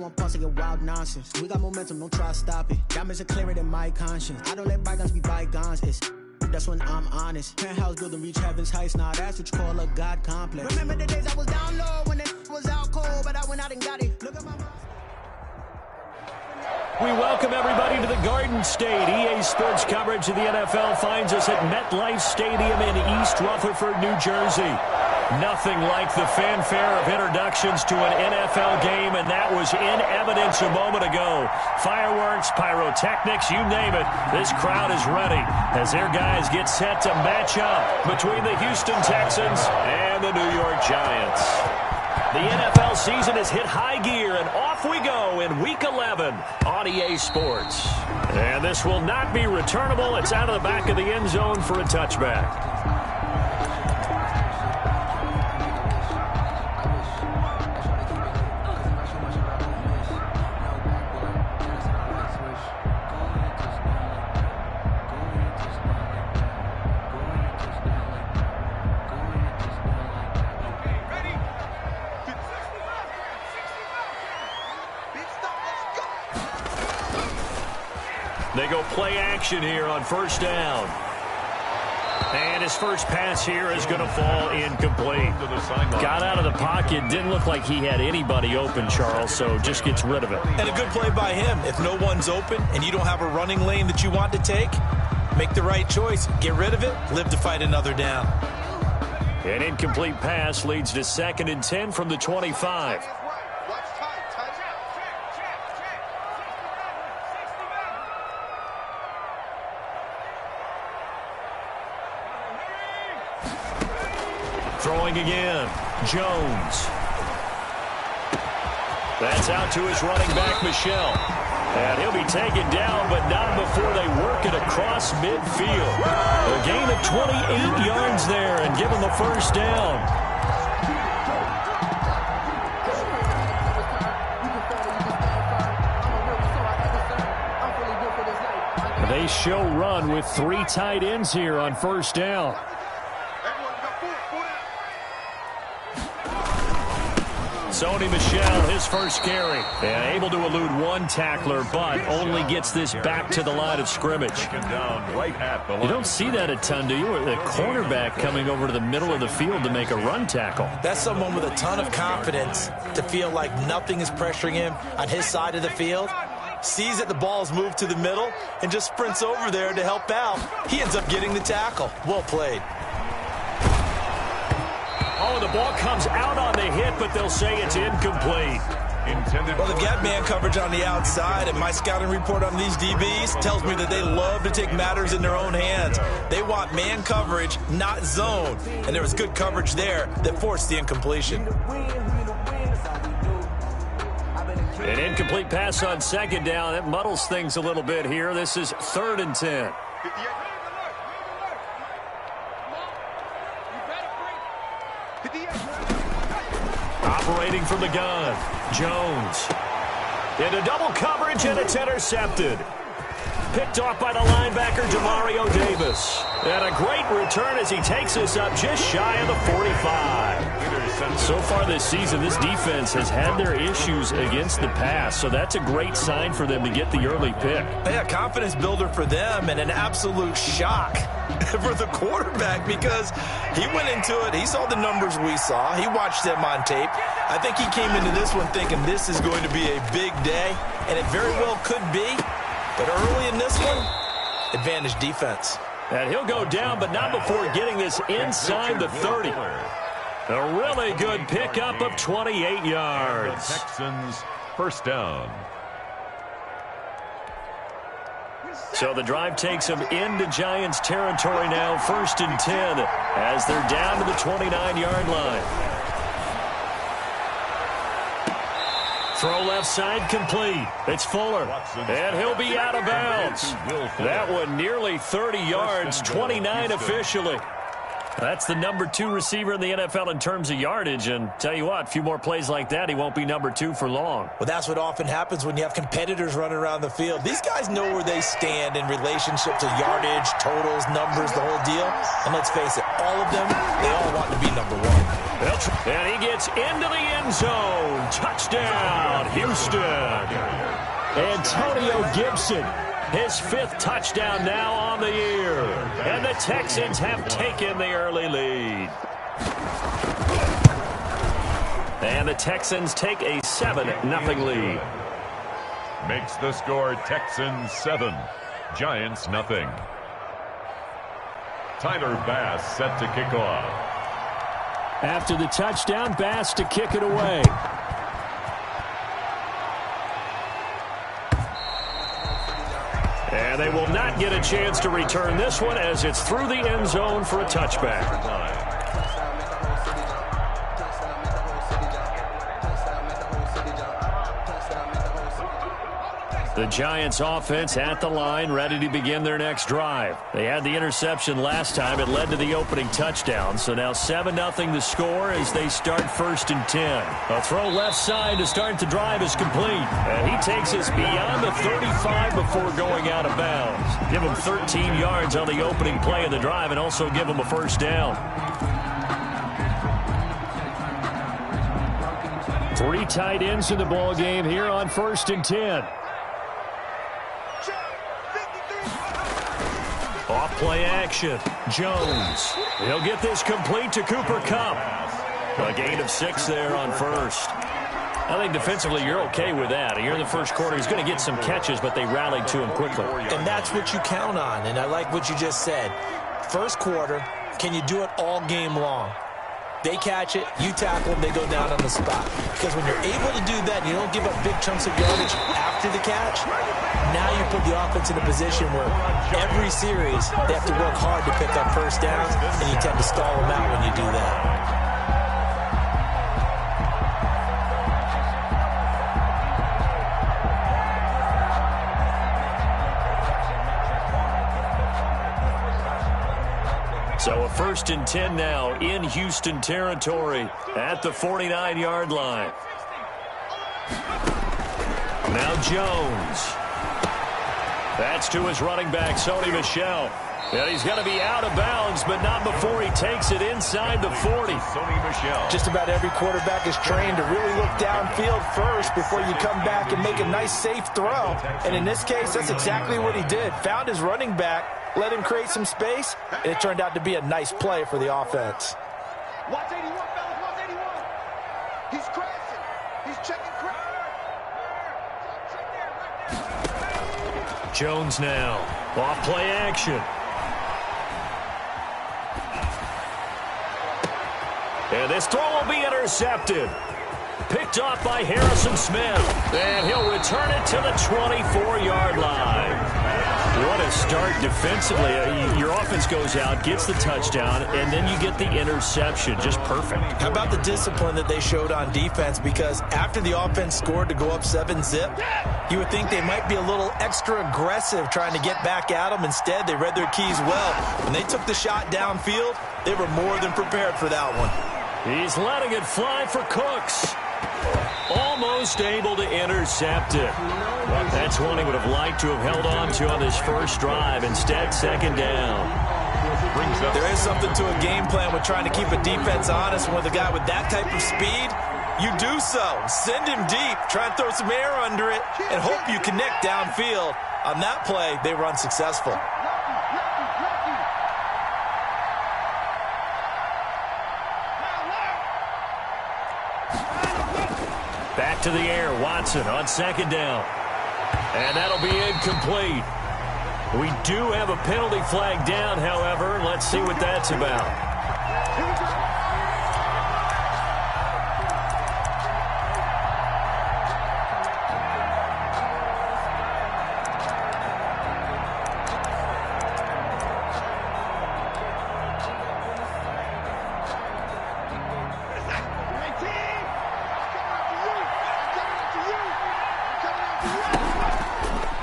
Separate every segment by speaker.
Speaker 1: One pulse of your wild nonsense. We got momentum, don't try to stop it. Diamonds are clearer than my conscience. I don't let bygones be bygones. That's when I'm honest. Penthouse building, reach heaven's heights. Now that's what you call a God complex. Remember the days I was down low when it was out cold, but I went out and got it. Look at my.
Speaker 2: We welcome everybody to the Garden State. EA Sports coverage of the NFL finds us at MetLife Stadium in East Rutherford, New Jersey. Nothing like the fanfare of introductions to an NFL game, and that was in evidence a moment ago. Fireworks, pyrotechnics, you name it. This crowd is ready as their guys get set to match up between the Houston Texans and the New York Giants. The NFL season has hit high gear, and off we go in Week 11 on EA Sports. And this will not be returnable. It's out of the back of the end zone for a touchback. They go play action here on first down. And his first pass here is going to fall incomplete. Got out of the pocket. Didn't look like he had anybody open, Charles, so just gets rid of it.
Speaker 3: And a good play by him. If no one's open and you don't have a running lane that you want to take, make the right choice. Get rid of it. Live to fight another down.
Speaker 2: An incomplete pass leads to 2nd and 10 from the 25. Throwing again, Jones. That's out to his running back, Michel. And he'll be taken down, but not before they work it across midfield. A gain of 28 yards there and give him the first down. They show run with 3 tight ends here on first down. Sony Michel, his first carry. And able to elude one tackler, but only gets this back to the line of scrimmage. You don't see that a ton, do you? The cornerback coming over to the middle of the field to make a run tackle.
Speaker 3: That's someone with a ton of confidence to feel like nothing is pressuring him on his side of the field. Sees that the ball's moved to the middle and just sprints over there to help out. He ends up getting the tackle. Well played.
Speaker 2: Oh, the ball comes out on the hit, but they'll say it's incomplete.
Speaker 3: Well, they've got man coverage on the outside, and my scouting report on these DBs tells me that they love to take matters in their own hands. They want man coverage, not zone. And there was good coverage there that forced the incompletion.
Speaker 2: An incomplete pass on 2nd down. That muddles things a little bit here. This is 3rd and 10. Operating from the gun, Jones. Into double coverage, and it's intercepted. Picked off by the linebacker, Demario Davis. And a great return as he takes us up just shy of the 45. So far this season, this defense has had their issues against the pass, so that's a great sign for them to get the early pick.
Speaker 3: Yeah, confidence builder for them, and an absolute shock for the quarterback because he went into it. He saw the numbers we saw. He watched them on tape. I think he came into this one thinking this is going to be a big day, and it very well could be. But early in this one, advantage defense.
Speaker 2: And he'll go down, but not before getting this inside the 30. A really good pickup of 28 yards.
Speaker 4: Texans first down.
Speaker 2: So the drive takes them into Giants territory now, 1st and 10, as they're down to the 29-yard line. Throw left side complete. It's Fuller, and he'll be out of bounds. That one nearly 30 yards, 29 officially. That's the number 2 receiver in the NFL in terms of yardage, and tell you what, a few more plays like that, he won't be number 2 for long.
Speaker 3: Well, that's what often happens when you have competitors running around the field. These guys know where they stand in relationship to yardage, totals, numbers, the whole deal. And let's face it, all of them, they all want to be number 1.
Speaker 2: And he gets into the end zone. Touchdown, Houston. Antonio Gibson. His 5th touchdown now on the year. And the Texans have taken the early lead. And the Texans take a 7-0 lead.
Speaker 4: Makes the score Texans 7, Giants 0. Tyler Bass set to kick off.
Speaker 2: After the touchdown, Bass to kick it away. And they will not get a chance to return this one as it's through the end zone for a touchback. The Giants offense at the line, ready to begin their next drive. They had the interception last time. It led to the opening touchdown. So now 7-0 the score as they start 1st and 10. A throw left side to start the drive is complete. And he takes us beyond the 35 before going out of bounds. Give him 13 yards on the opening play of the drive and also give him a first down. 3 tight ends in the ball game here on 1st and 10. Off play action. Jones. He'll get this complete to Cooper Kupp. A gain of 6 there on 1st. I think defensively you're okay with that. Here in the first quarter, he's going to get some catches, but they rallied to him quickly.
Speaker 3: And that's what you count on, and I like what you just said. First quarter, can you do it all game long? They catch it, you tackle them, they go down on the spot. Because when you're able to do that, you don't give up big chunks of yardage after the catch, now you put the offense in a position where every series they have to work hard to pick up first downs, and you tend to stall them out when you do that.
Speaker 2: So a 1st and 10 now in Houston territory at the 49-yard line. Now Jones. That's to his running back, Sony Michel. And he's going to be out of bounds, but not before he takes it inside the 40.
Speaker 4: Sony Michel.
Speaker 3: Just about every quarterback is trained to really look downfield first before you come back and make a nice, safe throw. And in this case, that's exactly what he did. Found his running back, let him create some space, and it turned out to be a nice play for the offense.
Speaker 5: Watch 81, fellas, watch 81. He's crashing. He's checking crash.
Speaker 2: Jones now. Off play action. And this throw will be intercepted. Picked off by Harrison Smith. And he'll return it to the 24-yard line. What a start defensively. Your offense goes out, gets the touchdown, and then you get the interception. Just perfect.
Speaker 3: How about the discipline that they showed on defense? Because after the offense scored to go up 7-zip, you would think they might be a little extra aggressive trying to get back at them. Instead, they read their keys well. When they took the shot downfield, they were more than prepared for that one.
Speaker 2: He's letting it fly for Cooks. Almost able to intercept it. That's one he would have liked to have held on to on his first drive. Instead, second down.
Speaker 3: There is something to a game plan with trying to keep a defense honest. With a guy with that type of speed, you do so. Send him deep. Try and throw some air under it and hope you connect downfield. On that play, they were unsuccessful.
Speaker 2: Back to the air, Watson on second down. And that'll be incomplete. We do have a penalty flag down, however. Let's see what that's about.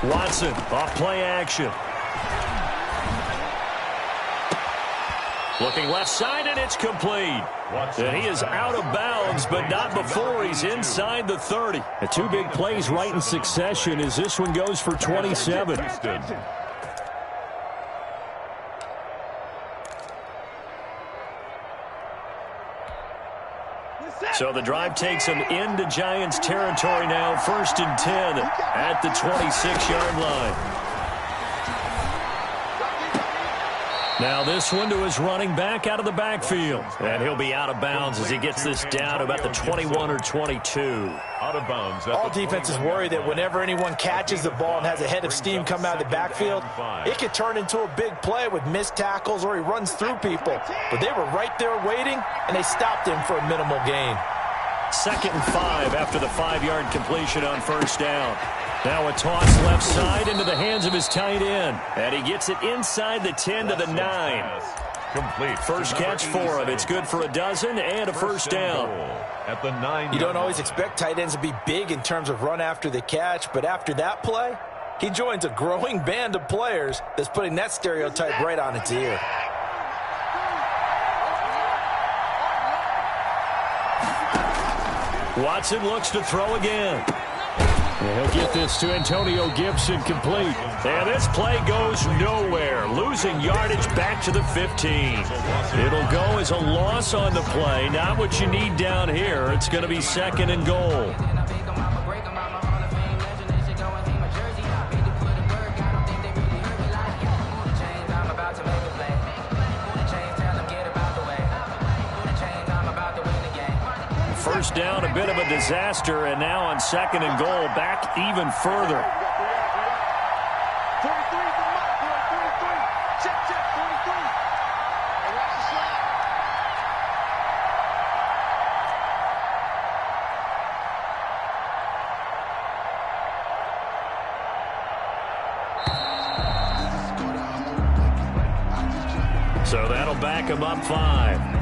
Speaker 2: Watson, off play action. Looking left side, and it's complete. And he is out of bounds, but not before he's inside the 30. The two big plays right in succession as this one goes for 27. So the drive takes him into Giants territory now, 1st and 10 at the 26-yard line. Now this one to his running back out of the backfield. And he'll be out of bounds as he gets this down to about the 21 or 22.
Speaker 4: Out of bounds.
Speaker 3: All defenses worry that whenever anyone catches the ball and has a head of steam come out of the backfield, it could turn into a big play with missed tackles or he runs through people. But they were right there waiting, and they stopped him for a minimal gain.
Speaker 2: 2nd and 5 after the 5-yard completion on 1st down. Now a toss left side into the hands of his tight end. And he gets it inside the 10 to the 9.
Speaker 4: Complete.
Speaker 2: First catch for him. It's good for a dozen and a 1st down.
Speaker 4: At the 9.
Speaker 3: You don't always expect tight ends to be big in terms of run after the catch, but after that play, he joins a growing band of players that's putting that stereotype right on its ear.
Speaker 2: Watson looks to throw again. And he'll get this to Antonio Gibson complete. And this play goes nowhere. Losing yardage back to the 15. It'll go as a loss on the play. Not what you need down here. It's going to be 2nd and goal. First down, a bit of a disaster, and now on 2nd and goal, back even further.
Speaker 5: 43 from Mike, 43. Check, 43. And watch the slide.
Speaker 2: So that'll back him up 5.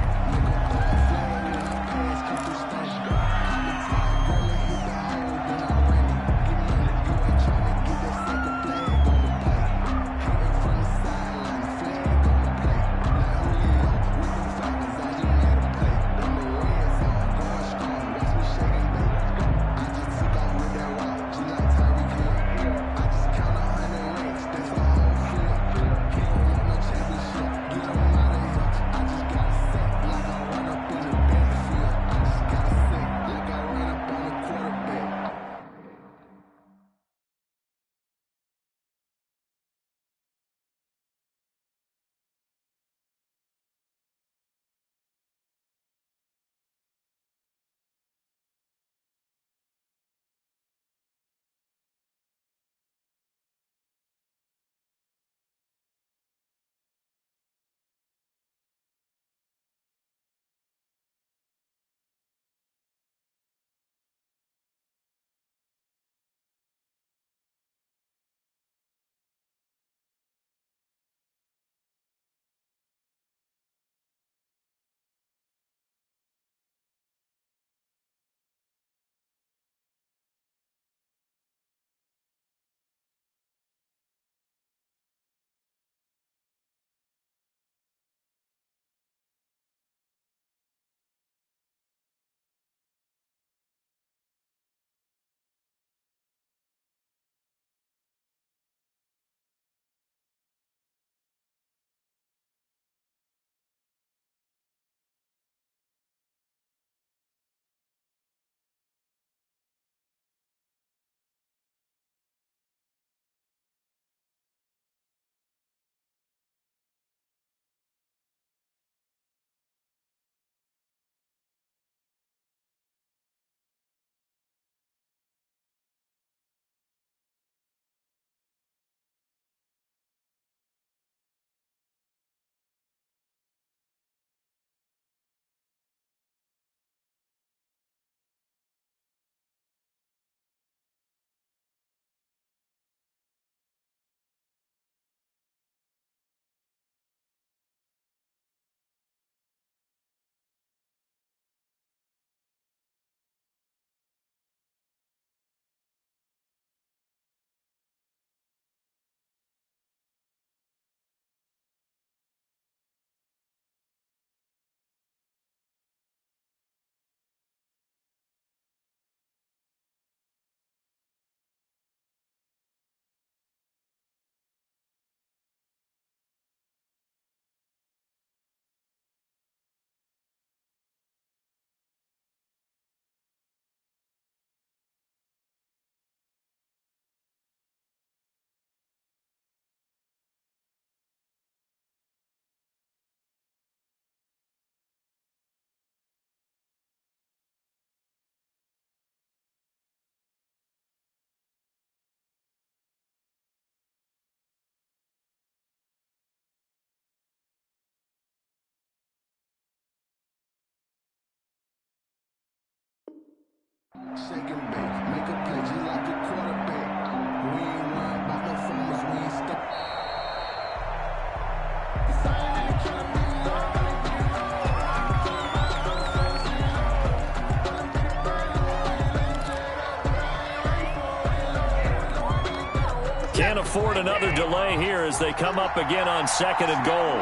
Speaker 2: Can't afford another delay here as they come up again on 2nd and goal.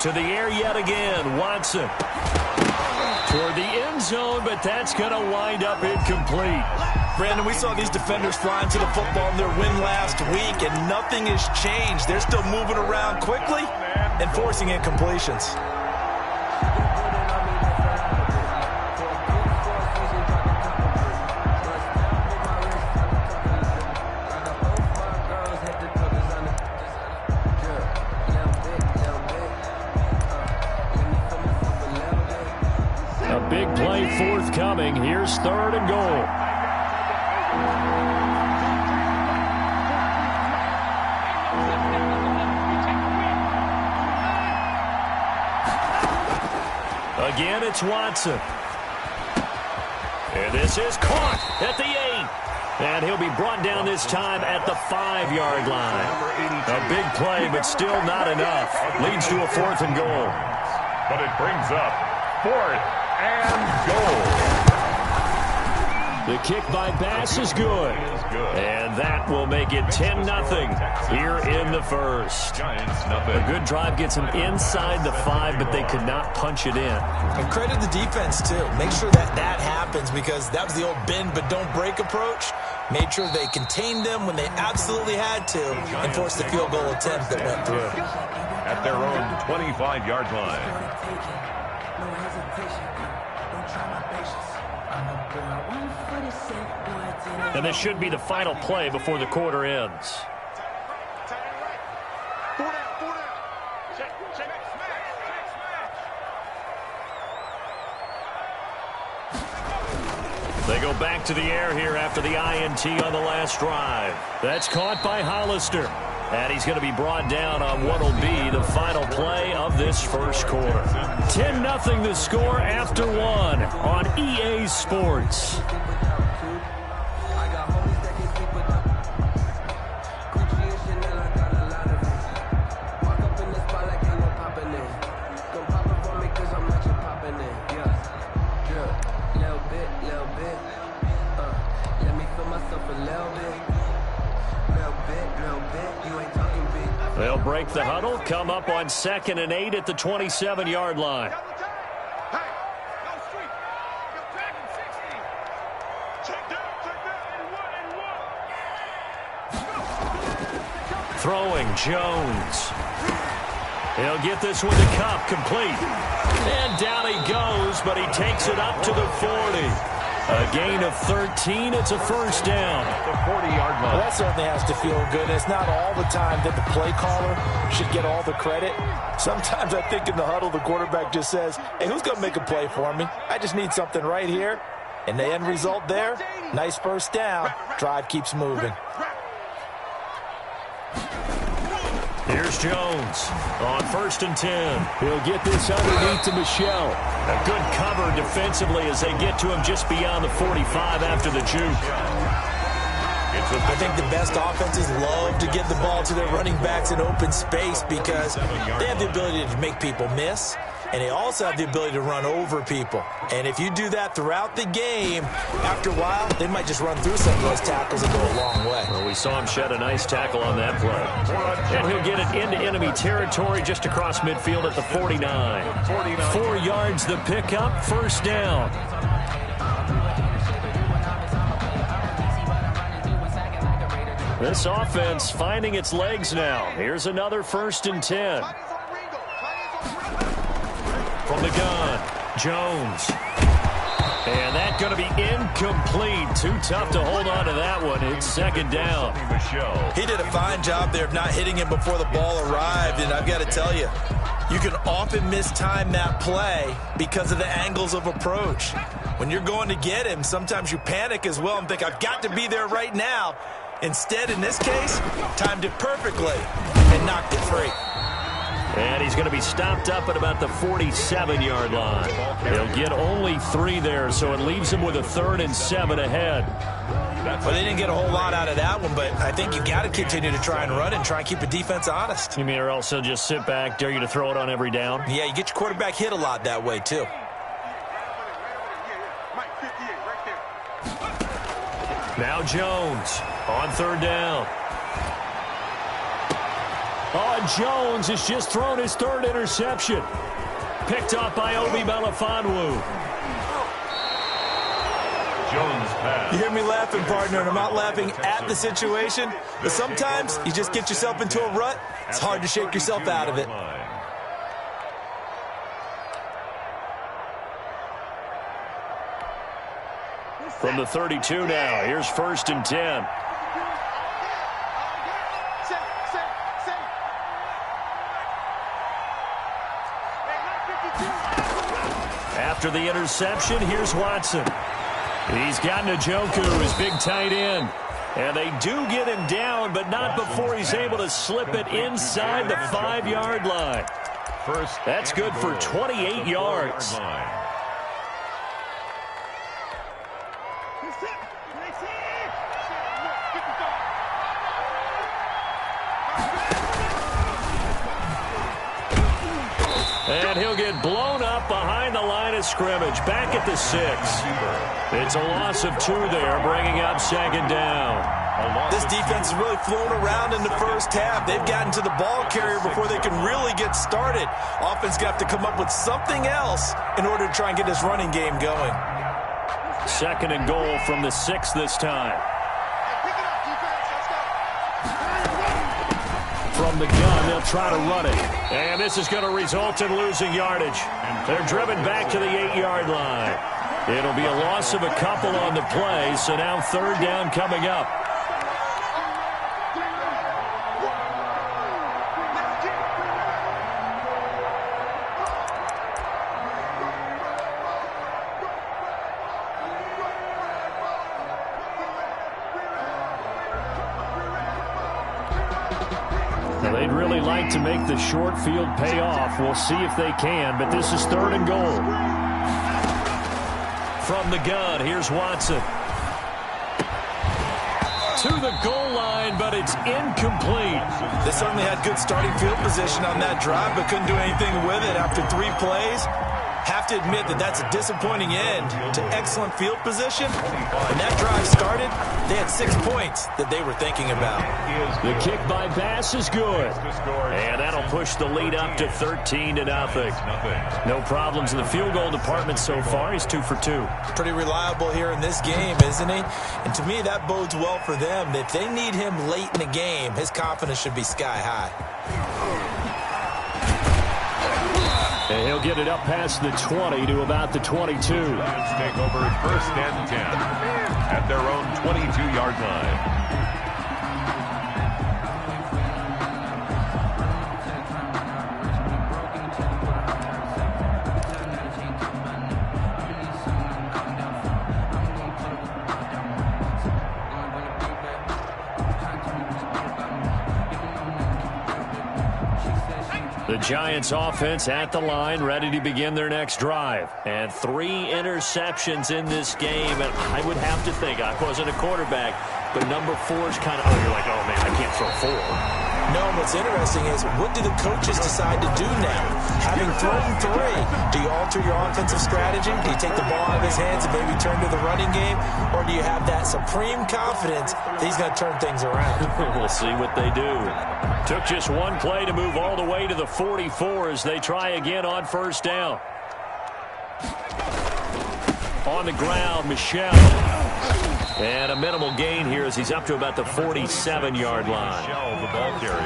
Speaker 2: To the air yet again, Watson. Toward the end zone, but that's going to wind up incomplete.
Speaker 3: Brandon, we saw these defenders flying to the football in their win last week, and nothing has changed. They're still moving around quickly and forcing incompletions.
Speaker 2: Big play forthcoming. Here's 3rd and goal. Again, it's Watson. And this is caught at the 8. And he'll be brought down this time at the 5-yard line. A big play, but still not enough. Leads to a 4th and goal.
Speaker 4: But it brings up 4th and goal.
Speaker 2: The kick by Bass is good. And that will make it 10-0 here in the first. A good drive gets them inside the 5, but they could not punch it in.
Speaker 3: And credit the defense, too. Make sure that happens, because that was the old bend but don't break approach. Made sure they contained them when they absolutely had to and forced the field goal attempt that went through.
Speaker 4: At their own 25-yard line.
Speaker 2: And this should be the final play before the quarter ends. They go back to the air here after the INT on the last drive. That's caught by Hollister. And he's going to be brought down on what will be the final play of this first quarter. 10-0 the score after 1 on EA Sports. They'll break the huddle, come up on 2nd and 8 at the 27-yard line. Throwing, Jones. He'll get this one to Cup, complete. And down he goes, but he takes it up to the 40. A gain of 13. It's a first down.
Speaker 4: The 40-yard line.
Speaker 3: Well, that certainly has to feel good. It's not all the time that the play caller should get all the credit. Sometimes I think in the huddle, the quarterback just says, hey, who's going to make a play for me? I just need something right here. And the end result there, nice first down. Drive keeps moving.
Speaker 2: Here's Jones on 1st and 10. He'll get this underneath to Michelle. A good cover defensively as they get to him just beyond the 45 after the juke.
Speaker 3: I think the best offenses love to get the ball to their running backs in open space because they have the ability to make people miss, and they also have the ability to run over people. And if you do that throughout the game, after a while, they might just run through some of those tackles and go a long way.
Speaker 2: Well, we saw him shed a nice tackle on that play. And he'll get it into enemy territory just across midfield at the 49. 4 yards the pickup, first down. This offense finding its legs now. Here's another 1st and 10. From the gun, Jones. And that's going to be incomplete. Too tough to hold on to that one. It's 2nd down.
Speaker 3: He did a fine job there of not hitting him before the ball arrived. And I've got to tell you, you can often mistime that play because of the angles of approach. When you're going to get him, sometimes you panic as well and think, I've got to be there right now. Instead, in this case, timed it perfectly and knocked it free.
Speaker 2: And he's going to be stopped up at about the 47-yard line. He'll get only 3 there, so it leaves him with a 3rd and 7 ahead.
Speaker 3: Well, they didn't get a whole lot out of that one, but I think you got to continue to try and run and try and keep the defense honest.
Speaker 2: You mean or else he'll just sit back, dare you to throw it on every down?
Speaker 3: Yeah, you get your quarterback hit a lot that way, too.
Speaker 2: Now Jones on 3rd down. Oh, Jones has just thrown his 3rd interception. Picked off by Obi Melifonwu.
Speaker 4: Jones pass.
Speaker 3: You hear me laughing, partner, and I'm not laughing at the situation, but sometimes you just get yourself into a rut. It's hard to shake yourself out of it.
Speaker 2: From the 32 now, here's 1st and 10. After the interception, here's Watson. He's got Njoku, his big tight end. And they do get him down, but not before he's able to slip it inside the 5-yard line. That's good for 28 yards. And he'll get blown up behind the line of scrimmage, back at the 6. It's a loss of 2 there, bringing up 2nd down.
Speaker 3: This defense is really flown around in the first half. They've gotten to the ball carrier before they can really get started. Offense got to come up with something else in order to try and get this running game going.
Speaker 2: 2nd and goal from the 6 this time. From the gun, they'll try to run it. And this is going to result in losing yardage. They're driven back to the 8-yard line. It'll be a loss of a couple on the play, so now 3rd down coming up. They'd really like to make the short field pay off. We'll see if they can, but this is 3rd and goal. From the gun, here's Watson. To the goal line, but it's incomplete.
Speaker 3: They certainly had good starting field position on that drive, but couldn't do anything with it after 3 plays. Have to admit that that's a disappointing end to excellent field position. When that drive started, they had 6 points that they were thinking about.
Speaker 2: The kick by Bass is good. And that'll push the lead up to 13-0. No problems in the field goal department so far. He's 2 for 2.
Speaker 3: Pretty reliable here in this game, isn't he? And to me, that bodes well for them. If they need him late in the game, his confidence should be sky high.
Speaker 2: And he'll get it up past the 20 to about the 22.
Speaker 4: Lions take over 1st and 10 at their own 22-yard line.
Speaker 2: The Giants offense at the line, ready to begin their next drive. And 3 interceptions in this game. And I would have to think, I wasn't a quarterback, but number 4 is kind of, you're like, oh, man, I can't throw 4.
Speaker 3: No, what's interesting is what do the coaches decide to do now? Having thrown 3, do you alter your offensive strategy? Do you take the ball out of his hands and maybe turn to the running game? Or do you have that supreme confidence that he's going to turn things around?
Speaker 2: We'll see what they do. Took just 1 play to move all the way to the 44 as they try again on 1st down. On the ground, Michel. And a minimal gain here as he's up to about the 47-yard line.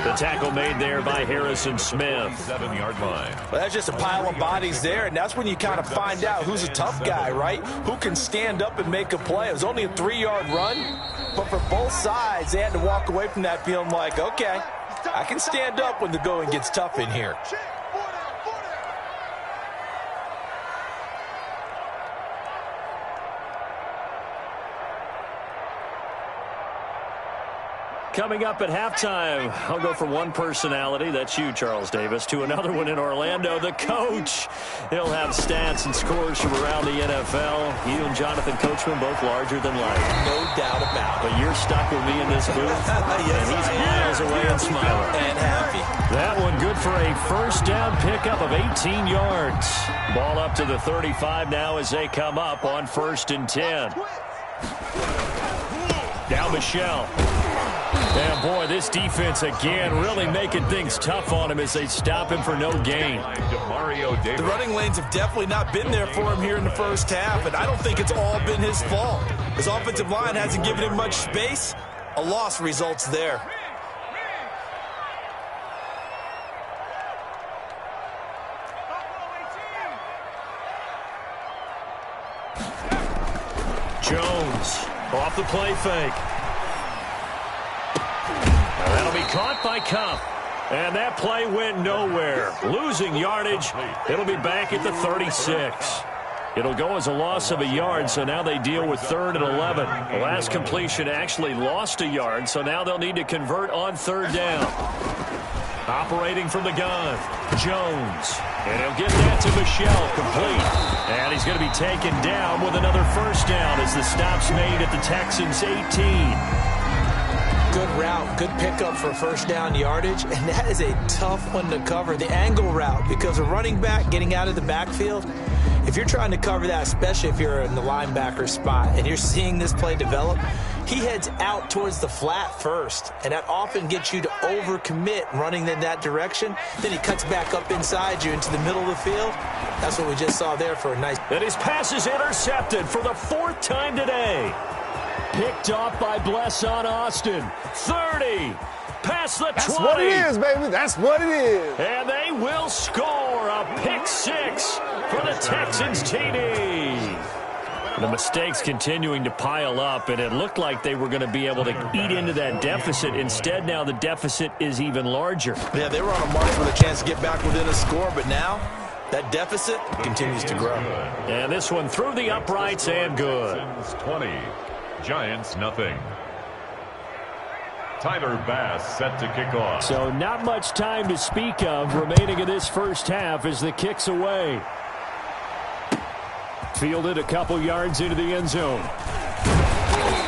Speaker 2: The tackle made there by Harrison Smith.
Speaker 4: 7-yard line.
Speaker 3: Well, that's just a pile of bodies there, and that's when you kind of find out who's a tough guy, right? Who can stand up and make a play. It was only a 3-yard run, but for both sides, they had to walk away from that feeling like, okay, I can stand up when the going gets tough in here.
Speaker 2: Coming up at halftime, I'll go from one personality, that's you, Charles Davis, to another one in Orlando, the coach. He'll have stats and scores from around the NFL. You and Jonathan Coachman, both larger than life.
Speaker 3: No doubt about it.
Speaker 2: But you're stuck with me in this booth,
Speaker 3: Yes,
Speaker 2: and he's miles away and smiling.
Speaker 3: And happy.
Speaker 2: That one good for a first down pickup of 18 yards. Ball up to the 35 now as they come up on 1st and 10. Now Michelle. And, boy, this defense, again, really making things tough on him as they stop him for no gain.
Speaker 3: The running lanes have definitely not been there for him here in the first half, and I don't think it's all been his fault. His offensive line hasn't given him much space. A loss results there.
Speaker 2: Jones off the play fake. That'll be caught by Cup. And that play went nowhere. Losing yardage. It'll be back at the 36. It'll go as a loss of a yard, so now they deal with 3rd and 11. The last completion actually lost a yard, so now they'll need to convert on 3rd down. Operating from the gun, Jones. And he'll get that to Michelle, complete. And he's going to be taken down with another first down as the stop's made at the Texans' 18.
Speaker 3: Good route, good pickup for first down yardage, and that is a tough one to cover, the angle route, because a running back getting out of the backfield, if you're trying to cover that, especially if you're in the linebacker spot and you're seeing this play develop, he heads out towards the flat first, and that often gets you to overcommit running in that direction. Then he cuts back up inside you into the middle of the field. That's what we just saw there for a nice...
Speaker 2: And his pass is intercepted for the 4th time today. Picked off by Bless on Austin. 30. Past the 20.
Speaker 6: That's what it is, baby. That's what it is.
Speaker 2: And they will score a pick 6 for the Texans TD. The mistakes continuing to pile up, and it looked like they were going to be able to eat into that deficit. Instead, now the deficit is even larger.
Speaker 3: Yeah, they were on a march with a chance to get back within a score, but now that deficit continues to grow.
Speaker 2: And this one through the uprights and good.
Speaker 4: 20. Giants, nothing. Tyler Bass set to kick off.
Speaker 2: So not much time to speak of remaining in this first half as the kick's away. Fielded a couple yards into the end zone.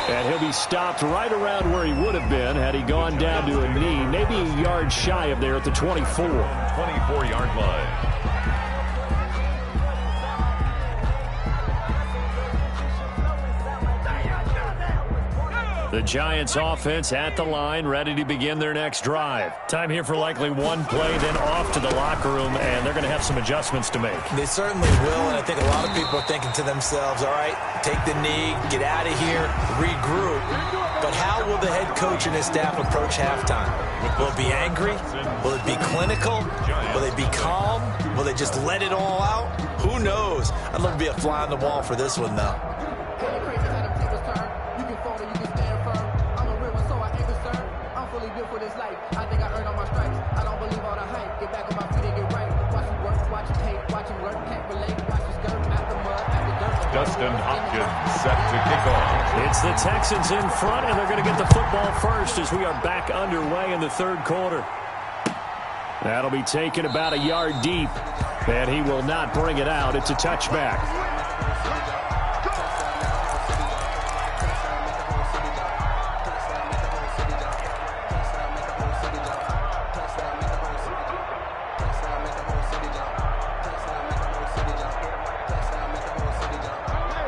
Speaker 2: And he'll be stopped right around where he would have been had he gone down to a knee, maybe a yard shy of there at the 24.
Speaker 4: 24-yard line.
Speaker 2: The Giants offense at the line, ready to begin their next drive. Time here for likely one play, then off to the locker room, and they're going to have some adjustments to make.
Speaker 3: They certainly will, and I think a lot of people are thinking to themselves, all right, take the knee, get out of here, regroup. But how will the head coach and his staff approach halftime? Will it be angry? Will it be clinical? Will they be calm? Will they just let it all out? Who knows? I'd love to be a fly on the wall for this one, though.
Speaker 4: Dustin Hopkins set to kick off.
Speaker 2: It's the Texans in front, and they're going to get the football first as we are back underway in the 3rd quarter. That'll be taken about a yard deep, and he will not bring it out. It's a touchback.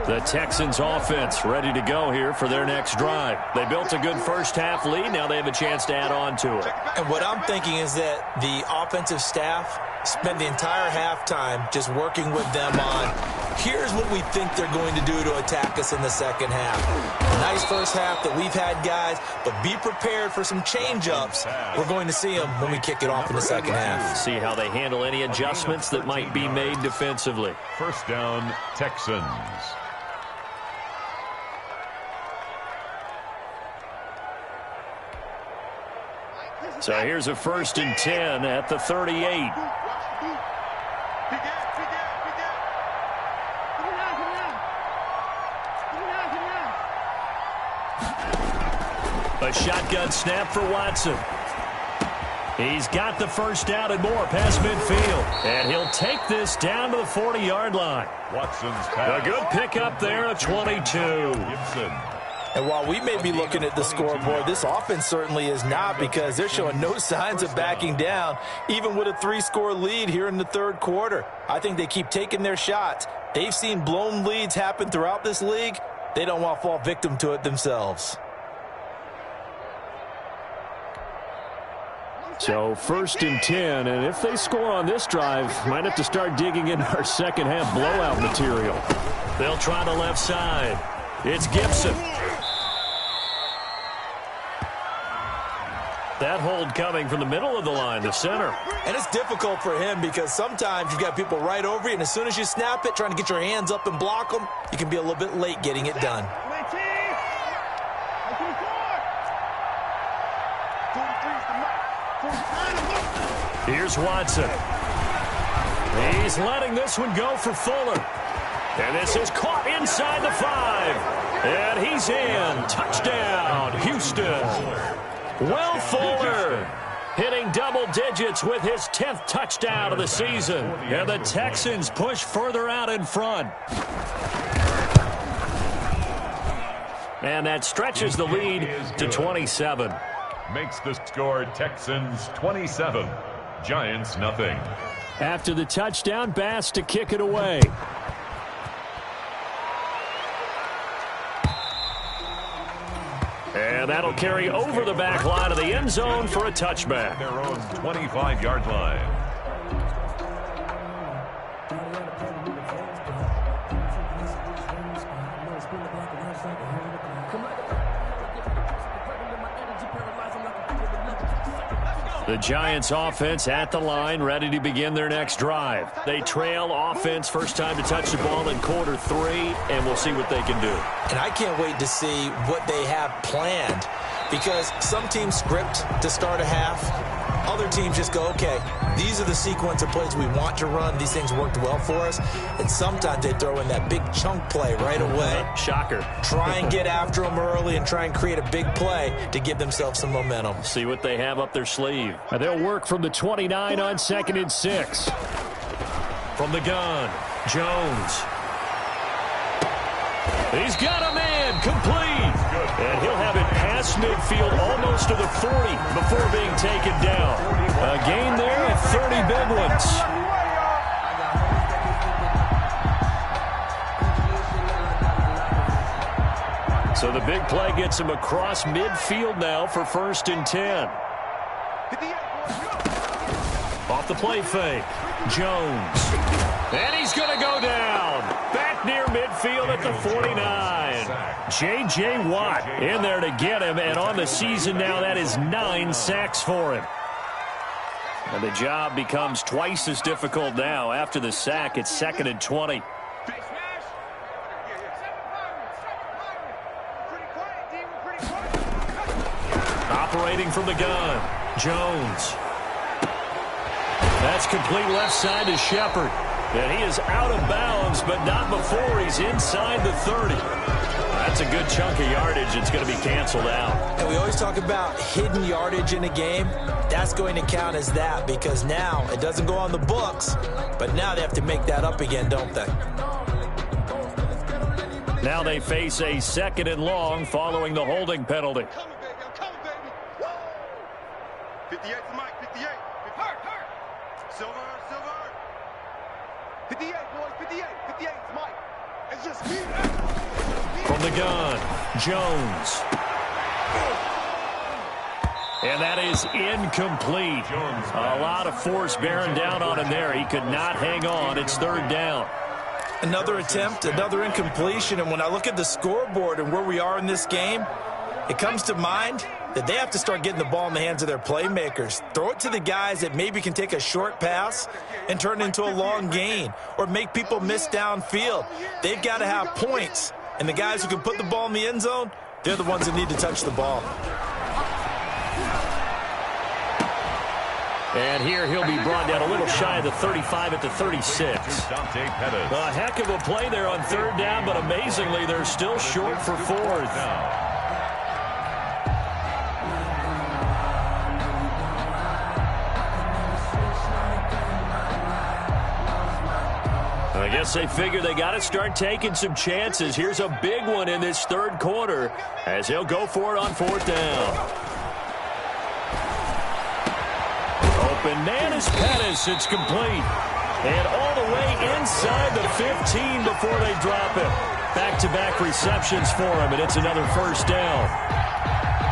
Speaker 2: The Texans offense ready to go here for their next drive. They built a good first half lead. Now they have a chance to add on to it.
Speaker 3: And what I'm thinking is that the offensive staff spent the entire halftime just working with them on, here's what we think they're going to do to attack us in the second half. A nice first half that we've had, guys, but be prepared for some change-ups. We're going to see them when we kick it off in the second half.
Speaker 2: See how they handle any adjustments that might be made defensively.
Speaker 4: First down, Texans.
Speaker 2: So here's a 1st and 10 at the 38. A shotgun snap for Watson. He's got the first down and more past midfield. And he'll take this down to the 40-yard line.
Speaker 4: Watson's pass.
Speaker 2: A good pickup there at 22.
Speaker 4: Gibson.
Speaker 3: And while we may be looking at the scoreboard, this offense certainly is not, because they're showing no signs of backing down, even with a 3-score lead here in the third quarter. I think they keep taking their shots. They've seen blown leads happen throughout this league. They don't want to fall victim to it themselves.
Speaker 2: So 1st and 10, and if they score on this drive, might have to start digging into our second half blowout material. They'll try the left side. It's Gibson. That hold coming from the middle of the line, the center.
Speaker 3: And it's difficult for him because sometimes you've got people right over you, and as soon as you snap it, trying to get your hands up and block them, you can be a little bit late getting it done.
Speaker 2: Here's Watson. He's letting this one go for Fuller. And this is caught inside the 5. And he's in. Touchdown, Houston. Will Fuller hitting double digits with his 10th touchdown of the season. And the Texans push further out in front. And that stretches the lead to 27.
Speaker 4: Makes the score Texans 27. Giants nothing.
Speaker 2: After the touchdown, Bass to kick it away. And that'll carry over the back line of the end zone for a touchback.
Speaker 4: Their own 25-yard line.
Speaker 2: The Giants offense at the line, ready to begin their next drive. They trail offense, first time to touch the ball in quarter 3, and we'll see what they can do.
Speaker 3: And I can't wait to see what they have planned, because some teams script to start a half. Other teams just go, okay, these are the sequence of plays we want to run. These things worked well for us. And sometimes they throw in that big chunk play right away.
Speaker 2: Shocker.
Speaker 3: Try and get after them early and try and create a big play to give themselves some momentum.
Speaker 2: See what they have up their sleeve. They'll work from the 29 on 2nd and 6. From the gun, Jones. He's got a man, complete. And he'll have it past midfield, almost to the 40 before being taken down. A gain there of 30 big ones. So the big play gets him across midfield now for 1st and 10. Off the play fake, Jones. And he's going to go down. Back near midfield at the 49. J.J. Watt in there to get him. And on the season now, that is 9 sacks for him. And the job becomes twice as difficult now. After the sack, it's 2nd and 20. Operating from the gun, Jones. That's complete left side to Shepard. And he is out of bounds, but not before he's inside the 30. That's a good chunk of yardage. It's going to be canceled out.
Speaker 3: And we always talk about hidden yardage in a game. That's going to count as that, because now it doesn't go on the books, but now they have to make that up again, don't they?
Speaker 2: Now they face a 2nd and long following the holding penalty.
Speaker 5: I'm coming, baby. I'm coming, baby. 58 to Mike. 58. Hurt. Silver. 58, boys. 58. 58 to Mike. It's just me.
Speaker 2: From the gun, Jones. And that is incomplete. A lot of force bearing down on him there. He could not hang on. It's 3rd down.
Speaker 3: Another attempt, another incompletion, and when I look at the scoreboard and where we are in this game, it comes to mind that they have to start getting the ball in the hands of their playmakers. Throw it to the guys that maybe can take a short pass and turn it into a long gain, or make people miss downfield. They've got to have points, and the guys who can put the ball in the end zone, they're the ones that need to touch the ball.
Speaker 2: And here he'll be brought down a little shy of the 35 at the 36. A heck of a play there on 3rd down, but amazingly, they're still short for 4th. guess they figure they got to start taking some chances. Here's a big one in this third quarter as they'll go for it on fourth down. Open man is Pettis. It's complete. And all the way inside the 15 before they drop it. Back-to-back receptions for him, and it's another first down.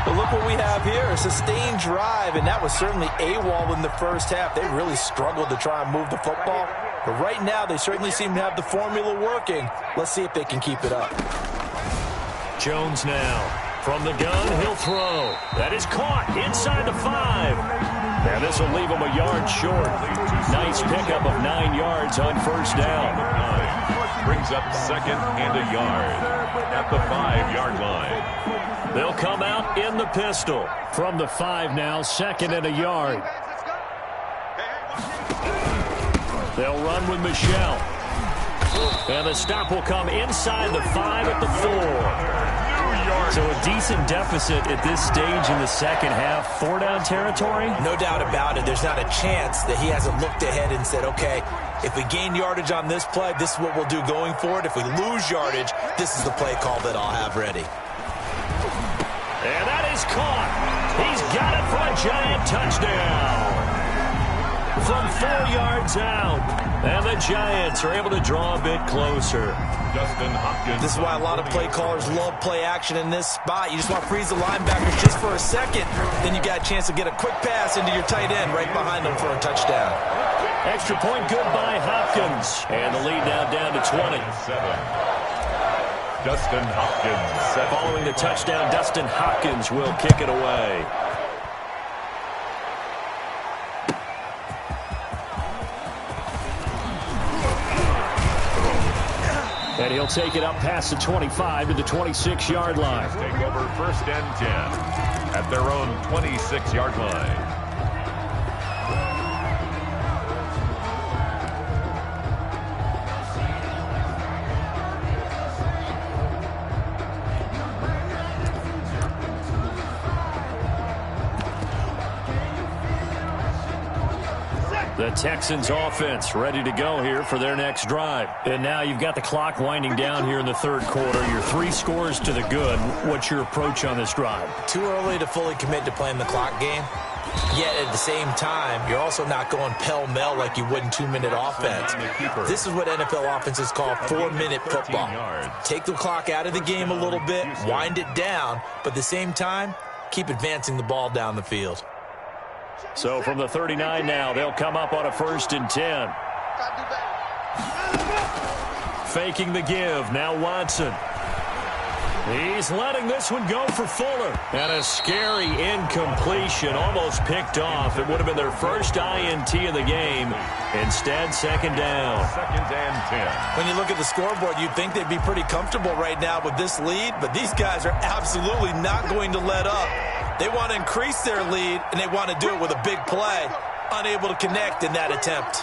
Speaker 3: But look what we have here, a sustained drive, and that was certainly AWOL in the first half. They really struggled to try and move the football. But right now, they certainly seem to have the formula working. Let's see if they can keep it up.
Speaker 2: Jones now. From the gun, he'll throw. That is caught inside the 5. And this will leave him a yard short. Nice pickup of 9 yards on first down.
Speaker 4: Brings up second and a yard at the 5-yard line.
Speaker 2: They'll come out in the pistol. From the 5 now, second and a yard. They'll run with Michelle. And the stop will come inside the 5 at the 4. So a decent deficit at this stage in the second half. 4-down territory?
Speaker 3: No doubt about it. There's not a chance that he hasn't looked ahead and said, okay, if we gain yardage on this play, this is what we'll do going forward. If we lose yardage, this is the play call that I'll have ready.
Speaker 2: And that is caught. He's got it for a giant touchdown. From 4 yards out. And the Giants are able to draw a bit closer.
Speaker 4: Justin Hopkins.
Speaker 3: This is why a lot of play callers love play action in this spot. You just want to freeze the linebackers just for a second. Then you got a chance to get a quick pass into your tight end right behind them for a touchdown.
Speaker 2: Extra point good by Hopkins. And the lead now down to 20.
Speaker 4: Dustin Hopkins.
Speaker 2: Following the touchdown, Dustin Hopkins will kick it away. And he'll take it up past the 25 to the 26-yard line.
Speaker 4: Take over first and 10 at their own 26-yard line.
Speaker 2: The Texans offense ready to go here for their next drive. And now you've got the clock winding down here in the third quarter. Your 3 scores to the good. What's your approach on this drive?
Speaker 3: Too early to fully commit to playing the clock game. Yet at the same time, you're also not going pell-mell like you would in 2-minute offense. This is what NFL offenses call 4-minute football. Take the clock out of the game a little bit, wind it down, but at the same time, keep advancing the ball down the field.
Speaker 2: So from the 39 now, they'll come up on a 1st and 10. Faking the give. Now Watson. He's letting this one go for Fuller. And a scary incompletion, almost picked off. It would have been their first INT of the game. Instead, second down.
Speaker 4: Second and 10.
Speaker 3: When you look at the scoreboard, you'd think they'd be pretty comfortable right now with this lead, but these guys are absolutely not going to let up. They want to increase their lead, and they want to do it with a big play. Unable to connect in that attempt.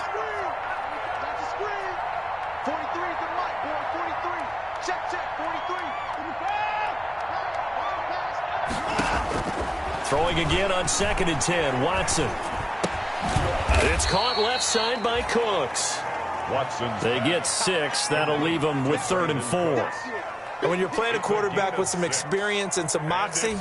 Speaker 5: 43 to Mike, boy, 43. Check, 43.
Speaker 2: Throwing again on 2nd and 10. Watson. It's caught left side by Cooks.
Speaker 4: Watson.
Speaker 2: They get 6. That'll leave them with 3rd and 4.
Speaker 3: And when you're playing a quarterback with some experience and some moxie,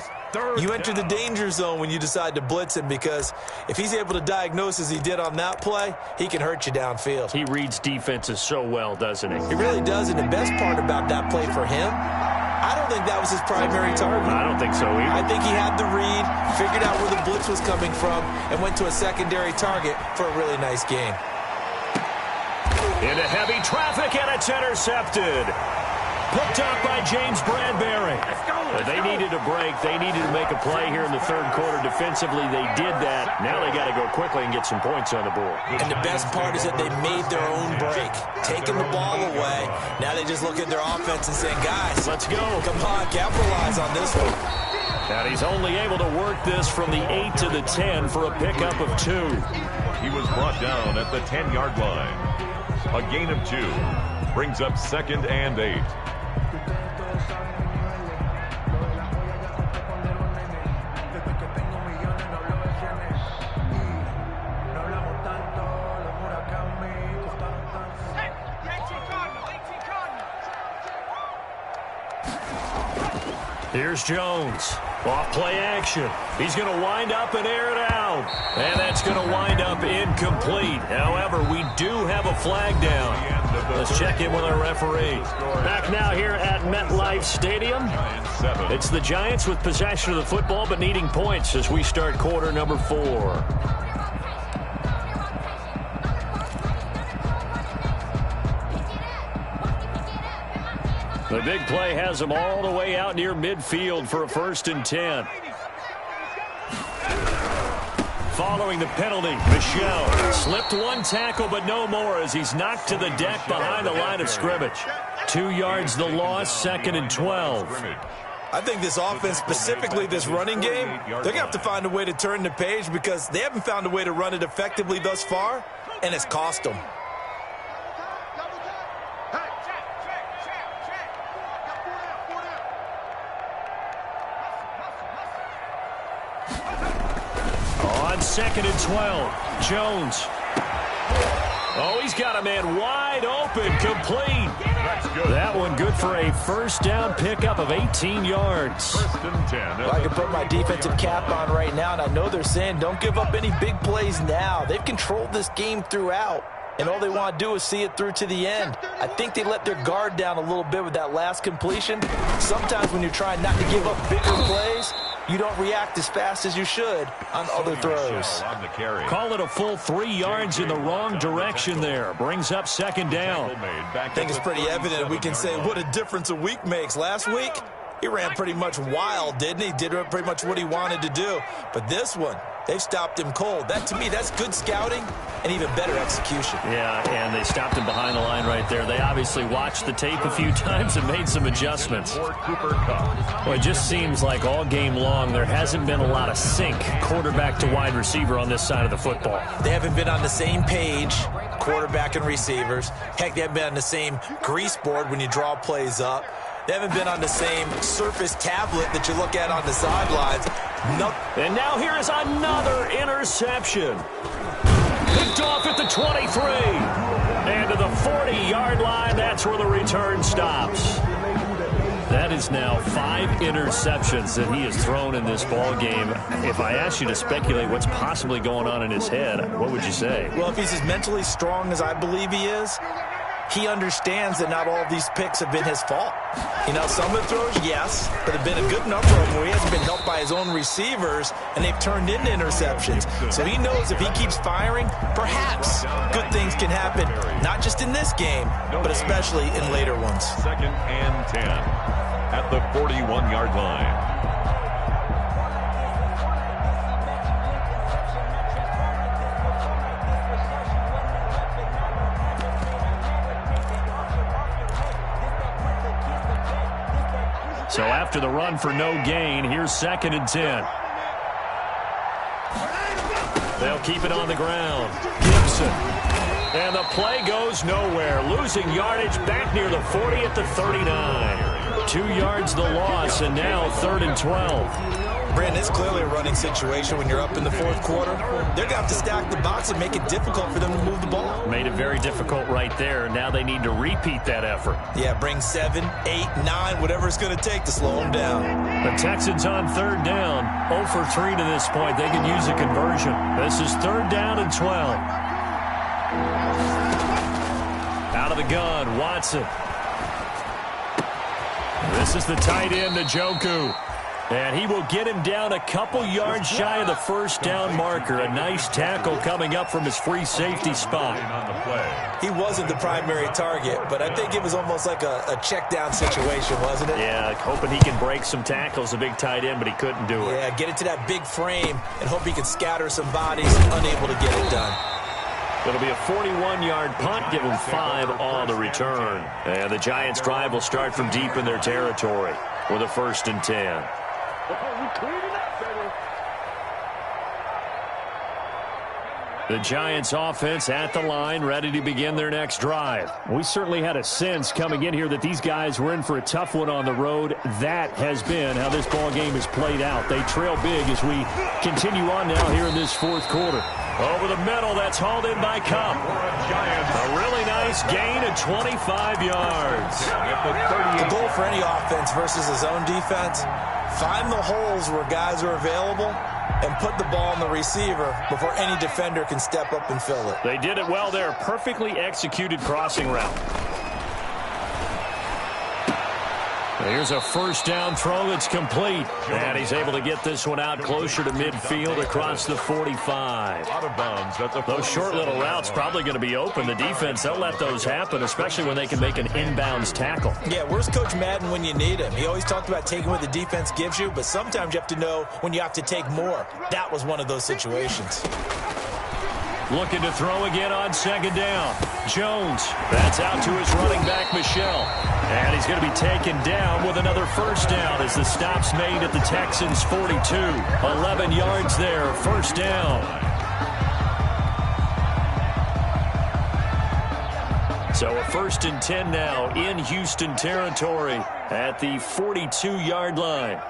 Speaker 3: you enter the danger zone when you decide to blitz him, because if he's able to diagnose as he did on that play, he can hurt you downfield.
Speaker 2: He reads defenses so well, doesn't he?
Speaker 3: He really does, and the best part about that play for him, I don't think that was his primary target.
Speaker 2: I don't think so either.
Speaker 3: I think he had the read, figured out where the blitz was coming from, and went to a secondary target for a really nice game.
Speaker 2: Into heavy traffic, and it's intercepted. Picked up by James Bradbury. They needed a break. They needed to make a play here in the third quarter. Defensively, they did that. Now they got to go quickly and get some points on the board.
Speaker 3: And the best part is that they made their own break, taking the ball away. Now they just look at their offense and saying, guys,
Speaker 2: let's go.
Speaker 3: Come on, capitalize on this one.
Speaker 2: And he's only able to work this from the 8 to the 10 for a pickup of 2.
Speaker 4: He was brought down at the 10-yard line. A gain of 2 brings up 2nd and 8.
Speaker 2: Here's Jones. Off play action. He's going to wind up and air it out. And that's going to wind up incomplete. However, we do have a flag down. Let's check in with our referee. Back now here at MetLife Stadium. It's the Giants with possession of the football but needing points as we start quarter number 4. The big play has them all the way out near midfield for a 1st and 10. Following the penalty, Michel slipped one tackle but no more as he's knocked to the deck behind the line of scrimmage. 2 yards the loss, 2nd and 12.
Speaker 3: I think this offense, specifically this running game, they're going to have to find a way to turn the page because they haven't found a way to run it effectively thus far, and it's cost them.
Speaker 2: On 2nd and 12, Jones. Oh, he's got a man wide open, complete. That one good for a 1st down pickup of 18 yards.
Speaker 4: 1st and 10.
Speaker 3: Well, I can put my defensive cap on right now, and I know they're saying don't give up any big plays now. They've controlled this game throughout, and all they want to do is see it through to the end. I think they let their guard down a little bit with that last completion. Sometimes when you're trying not to give up bigger plays, you don't react as fast as you should on other throws.
Speaker 2: Call it a full 3 yards in the wrong direction there. Brings up 2nd down.
Speaker 3: I think it's pretty evident we can say what a difference a week makes. Last week, he ran pretty much wild, didn't he? Did pretty much what he wanted to do. But this one, they've stopped him cold. That, to me, that's good scouting and even better execution.
Speaker 2: Yeah, and they stopped him behind the line right there. They obviously watched the tape a few times and made some adjustments. Well, it just seems like all game long there hasn't been a lot of sync quarterback to wide receiver on this side of the football.
Speaker 3: They haven't been on the same page, quarterback and receivers. Heck, they haven't been on the same grease board when you draw plays up. They haven't been on the same Surface tablet that you look at on the sidelines. No.
Speaker 2: And now here is another interception. Picked off at the 23. And to the 40-yard line, that's where the return stops. That is now 5 interceptions that he has thrown in this ball game. If I asked you to speculate what's possibly going on in his head, what would you say?
Speaker 3: Well, if he's as mentally strong as I believe he is, he understands that not all of these picks have been his fault. You know, some of the throws, yes, but there have been a good number of them where he hasn't been helped by his own receivers, and they've turned into interceptions. So he knows if he keeps firing, perhaps good things can happen, not just in this game, but especially in later ones.
Speaker 4: 2nd and 10 at the 41-yard line.
Speaker 2: So after the run for no gain, here's 2nd and 10. They'll keep it on the ground. Gibson. And the play goes nowhere. Losing yardage back near the 40 at the 39. 2 yards the loss, and now 3rd and 12.
Speaker 3: Brandon, it's clearly a running situation when you're up in the 4th quarter. They're going to have to stack the box and make it difficult for them to move the ball.
Speaker 2: Made it very difficult right there. Now they need to repeat that effort.
Speaker 3: Yeah, bring 7, 8, 9, whatever it's going to take to slow them down.
Speaker 2: The Texans on 3rd down. 0 for 3 to this point. They can use a conversion. This is 3rd down and 12. Out of the gun, Watson. This is the tight end, Njoku. And he will get him down a couple yards shy of the 1st down marker. A nice tackle coming up from his free safety spot.
Speaker 3: He wasn't the primary target, but I think it was almost like a check down situation, wasn't it?
Speaker 2: Yeah, hoping he can break some tackles, a big tight end, but he couldn't do it.
Speaker 3: Yeah, get it to that big frame and hope he can scatter some bodies, unable to get it done.
Speaker 2: It'll be a 41-yard punt, give them 5 on the return. And the Giants' drive will start from deep in their territory with a 1st and 10. The Giants offense at the line, ready to begin their next drive. We certainly had a sense coming in here that these guys were in for a tough one on the road. That has been how this ball game has played out. They trail big as we continue on now here in this 4th quarter. Over the middle, that's hauled in by Cup. A really nice nice gain of 25 yards.
Speaker 3: The goal for any offense versus a zone defense, find the holes where guys are available and put the ball on the receiver before any defender can step up and fill it.
Speaker 2: They did it well there. Perfectly executed crossing route. Here's a first down throw that's complete. And he's able to get this one out closer to midfield across the 45.
Speaker 4: Out of bounds at the
Speaker 2: Those short little routes probably going to be open. The defense, they'll let those happen, especially when they can make an inbounds tackle.
Speaker 3: Yeah, where's Coach Madden when you need him? He always talked about taking what the defense gives you, but sometimes you have to know when you have to take more. That was one of those situations.
Speaker 2: Looking to throw again on second down. Jones, that's out to his running back, Michel. And he's going to be taken down with another first down as the stop's made at the Texans' 42. 11 yards there, first down. So a 1st and 10 now in Houston territory at the 42-yard line.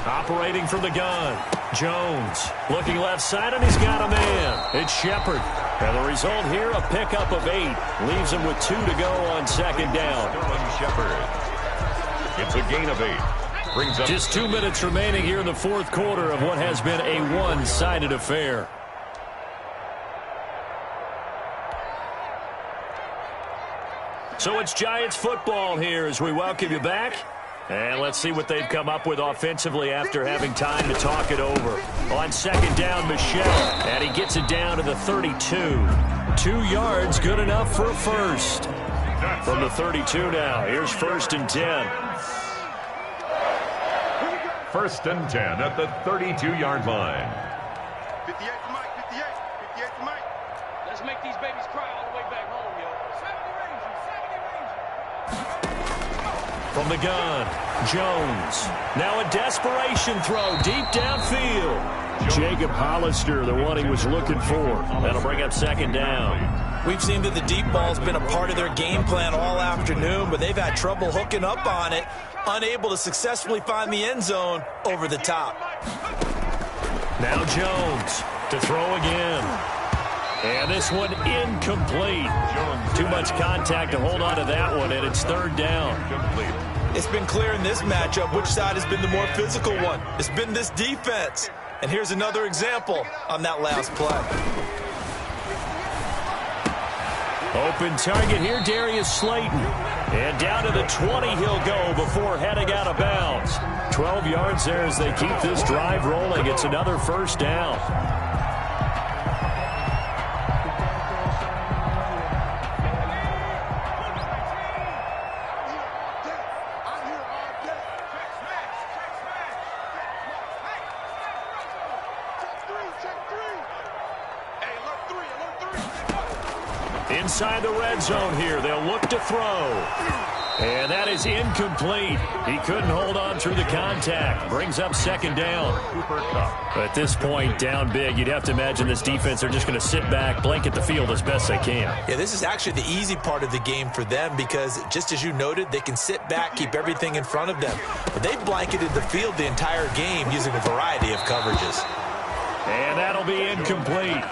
Speaker 2: Operating from the gun, Jones looking left side, and he's got a man. It's Shepard. And the result here, a pickup of 8. Leaves him with 2 to go on second down.
Speaker 4: Shepard. It's a gain of 8. Brings up
Speaker 2: just 2 minutes remaining here in the fourth quarter of what has been a one-sided affair. So it's Giants football here as we welcome you back. And let's see what they've come up with offensively after having time to talk it over. On second down, Michel. And he gets it down to the 32. 2 yards, good enough for a first. From the 32 now, here's 1st and 10.
Speaker 4: 1st and 10 at the 32-yard line.
Speaker 5: 58 to Mike, 58. 58 to Mike.
Speaker 7: Let's make these babies cry all the way back home, yo. 70 Rangers.
Speaker 2: From the gun, Jones. Now a desperation throw deep downfield. Jacob Hollister, the one he was looking for. That'll bring up second down.
Speaker 3: We've seen that the deep ball's been a part of their game plan all afternoon, but they've had trouble hooking up on it, unable to successfully find the end zone over the top.
Speaker 2: Now Jones to throw again. And this one incomplete. Too much contact to hold on to that one, and it's 3rd down.
Speaker 3: It's been clear in this matchup which side has been the more physical one. It's been this defense. And here's another example on that last play.
Speaker 2: Open target here, Darius Slayton. And down to the 20 he'll go before heading out of bounds. 12 yards there as they keep this drive rolling. It's another first down. Inside the red zone here, they'll look to throw. And that is incomplete. He couldn't hold on through the contact. Brings up second down. At this point, down big, you'd have to imagine this defense are just going to sit back, blanket the field as best they can.
Speaker 3: Yeah, this is actually the easy part of the game for them because, just as you noted, they can sit back, keep everything in front of them. But they've blanketed the field the entire game using a variety of coverages.
Speaker 2: And that'll be incomplete.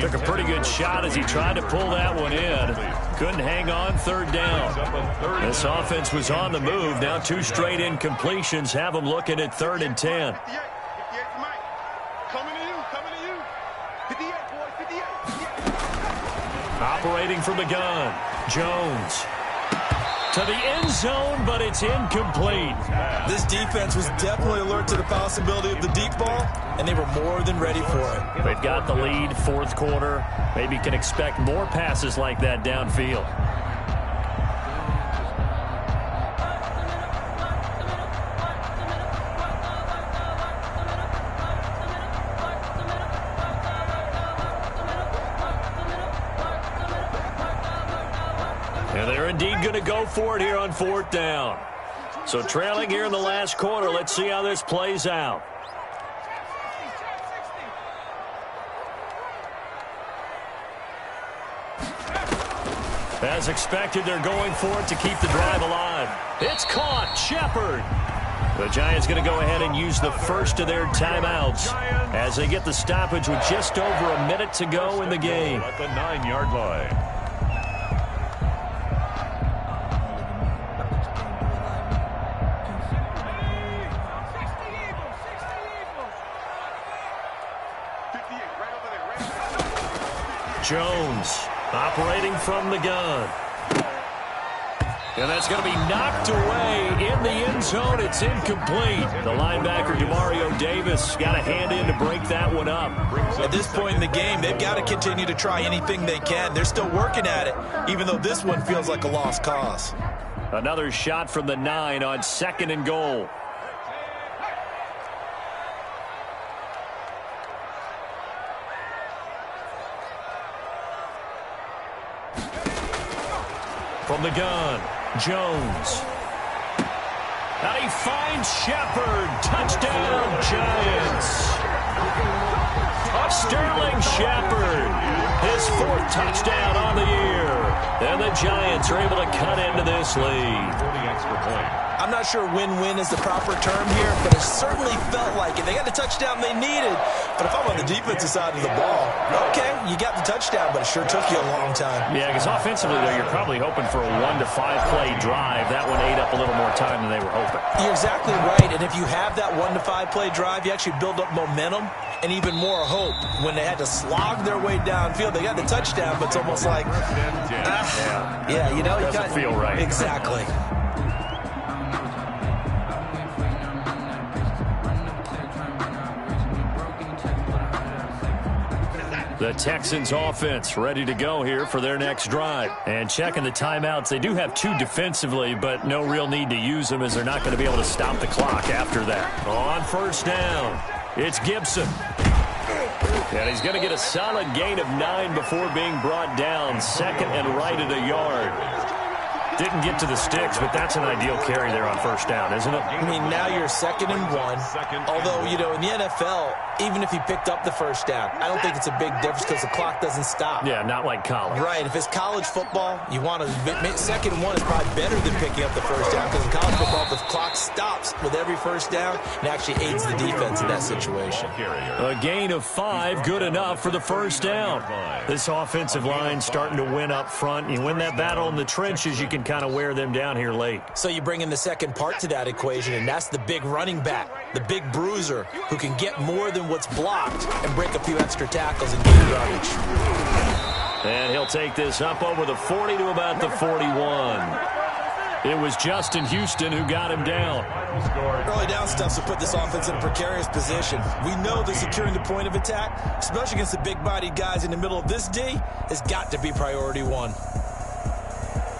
Speaker 2: Took a pretty good shot as he tried to pull that one in. Couldn't hang on, 3rd down. This offense was on the move. Now 2 straight incompletions have them looking at 3rd and 10.
Speaker 5: 58 to Mike. Coming to you, coming to you. 58, boy, 58.
Speaker 2: Operating from the gun, Jones. To the end zone, but it's incomplete.
Speaker 3: This defense was definitely alert to the possibility of the deep ball, and they were more than ready for it.
Speaker 2: They've got the lead, 4th quarter. Maybe can expect more passes like that downfield. And they're indeed going to go for it here on 4th down. So trailing here in the last quarter, let's see how this plays out. As expected, they're going for it to keep the drive alive. It's caught. Shepard. The Giants going to go ahead and use the first of their timeouts as they get the stoppage with just over a minute to go in the game.
Speaker 4: At the 9-yard line.
Speaker 2: Jones operating from the gun. And that's going to be knocked away in the end zone. It's incomplete. The linebacker, Demario Davis, got a hand in to break that one up.
Speaker 3: At this point in the game, they've got to continue to try anything they can. They're still working at it, even though this one feels like a lost cause.
Speaker 2: Another shot from the 9 on 2nd and goal. From the gun, Jones. And he finds Shepard. Touchdown, Giants. Sterling Shepard, his 4th touchdown on the year. And the Giants are able to cut into this lead.
Speaker 3: I'm not sure win-win is the proper term here, but it certainly felt like it. They got the touchdown they needed. But if I'm on the defensive side of the ball, okay, you got the touchdown, but it sure took you a long time.
Speaker 2: Yeah, because offensively, though, you're probably hoping for a 1 to 5 play drive. That one ate up a little more time than they were hoping.
Speaker 3: You're exactly right, and if you have that 1 to 5 play drive, you actually build up momentum and even more hope. When they had to slog their way downfield, they got the touchdown, but it's almost like, yeah, you know, you
Speaker 2: doesn't feel right.
Speaker 3: Exactly.
Speaker 2: The Texans offense ready to go here for their next drive. And checking the timeouts, they do have 2 defensively, but no real need to use them as they're not going to be able to stop the clock after that. On 1st down, it's Gibson. And he's going to get a solid gain of 9 before being brought down. 2nd and right at a yard. Didn't get to the sticks, but that's an ideal carry there on 1st down, isn't it?
Speaker 3: I mean, now you're 2nd and 1. Although, you know, in the NFL, even if he picked up the 1st down, I don't think it's a big difference because the clock doesn't stop.
Speaker 2: Yeah, not like college.
Speaker 3: Right. If it's college football, you want to 2nd and 1 is probably better than picking up the 1st down because in college football, the clock stops with every 1st down and actually aids the defense in that situation.
Speaker 2: A gain of 5, good enough for the 1st down. This offensive line starting to win up front. You win that battle in the trenches, you can kind of wear them down here late.
Speaker 3: So you bring in the second part to that equation, and that's the big running back, the big bruiser, who can get more than what's blocked and break a few extra tackles and gain yardage.
Speaker 2: And he'll take this up over the 40 to about the 41. It was Justin Houston who got him down.
Speaker 3: Early down stuff to put this offense in a precarious position. We know that securing the point of attack, especially against the big-bodied guys in the middle of this D, has got to be priority 1.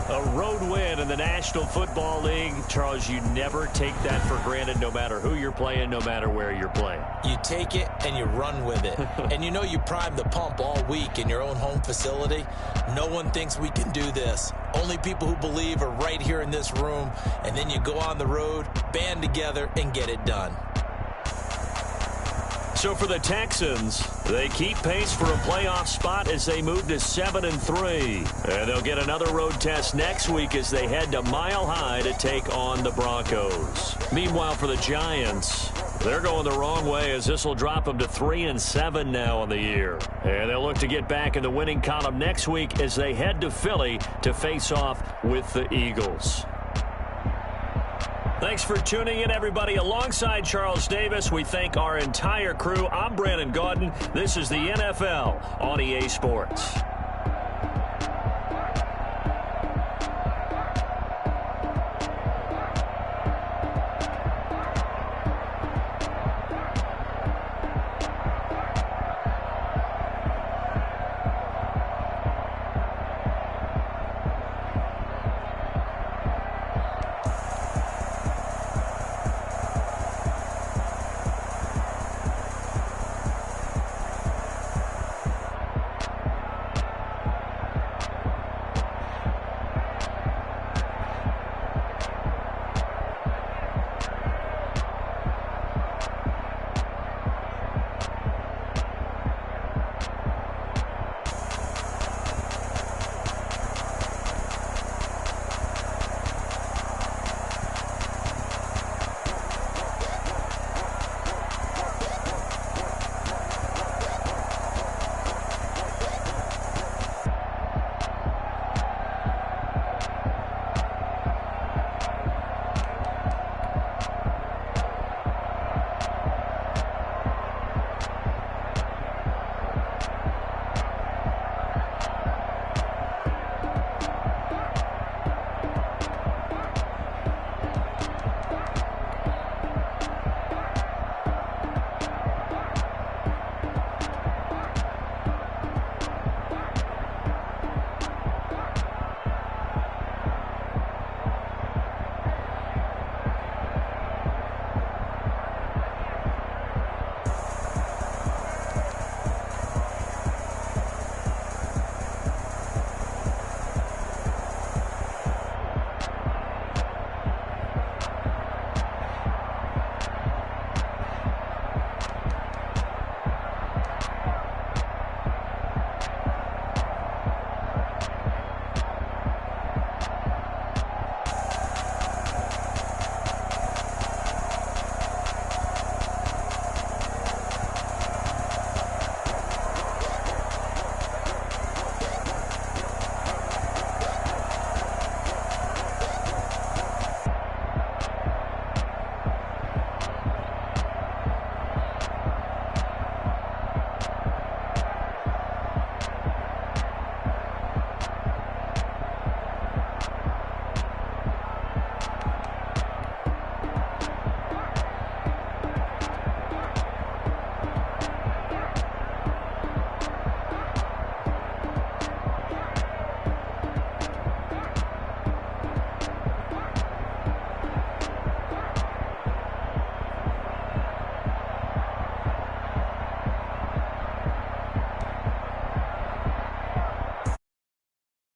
Speaker 2: A road win in the National Football League. Charles, you never take that for granted no matter who you're playing, no matter where you're playing.
Speaker 3: You take it and you run with it. And you know you primed the pump all week in your own home facility. No one thinks we can do this. Only people who believe are right here in this room. And then you go on the road, band together, and get it done.
Speaker 2: So for the Texans, they keep pace for a playoff spot as they move to 7-3. And they'll get another road test next week as they head to Mile High to take on the Broncos. Meanwhile, for the Giants, they're going the wrong way as this will drop them to 3-7 now on the year. And they'll look to get back in the winning column next week as they head to Philly to face off with the Eagles. Thanks for tuning in, everybody. Alongside Charles Davis, we thank our entire crew. I'm Brandon Gaudin. This is the NFL on EA Sports.